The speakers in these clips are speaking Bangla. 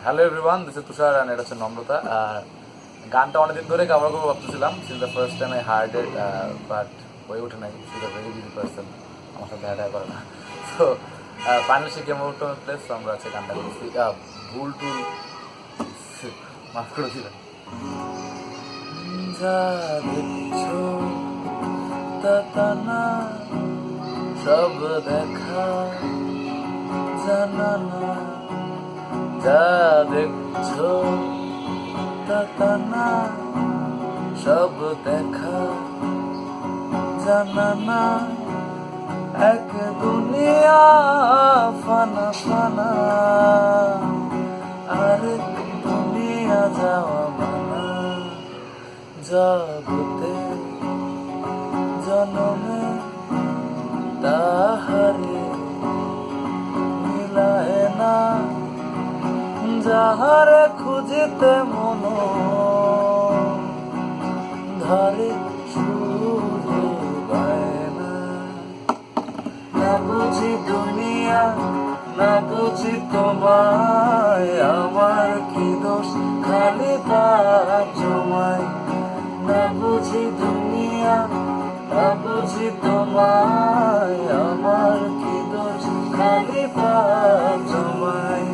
Hello everyone, this is Tushar and এটা হচ্ছে নম্রতা। গানটা অনেকদিন ধরে কভার করবো ভাবতেছিলাম, since the first time I heard it, but হয়ে ওঠে নাই। She is a very busy person, আমার সাথে দেখা করে না। সো ফাইনাল সে কেমন উঠতে প্লেস আমরা আছে গানটা করছি। ভুল টুল মাফ করে দিলেন। যা দেখছো তা না, সব দেখা জানা না, যা দেখছো তা না, সব দেখা জানা না, এক দুনিয়া ফানা ফানা, আর দুনিয়া যাওয়া মানা, জগতে জনমে তাহারে মিলায় না, যাহারে খুঁজিতে মন ধরে সুরে পায় না। না বুঝি দুনিয়া, না বুঝি তোমায়, আমার কি দোষ খালি পাপ জমায়। না বুঝি দুনিয়া, না বুঝি তোমায়, আমার কি দোষ খালি পাপ জমায়।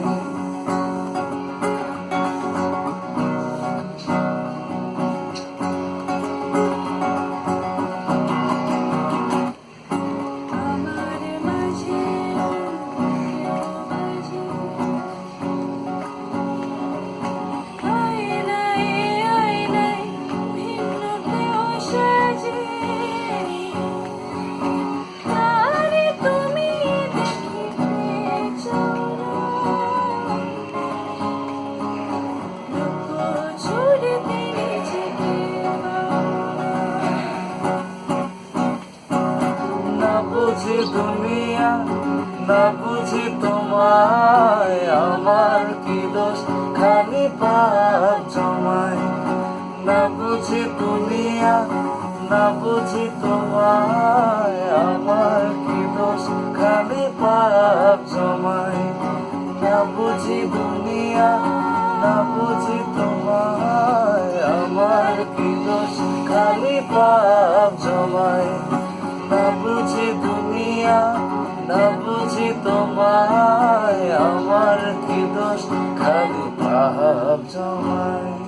বুঝি দুনিয়া, না বুঝি তোমায়, আমার কি দোষ খালি পাপ জমায়। না বুঝি দুনিয়া, না বুঝি তোমায়, আমার কি দোষ খালি পাপ জমায়। না বুঝি দুনিয়া, না বুঝি তোমায়, আমার কি দোষ খালি পাপ জমায়। না বুঝি দুনিয়া, না বুঝি তোমায়, আমার কি দোষ খালি পাপ জমায়।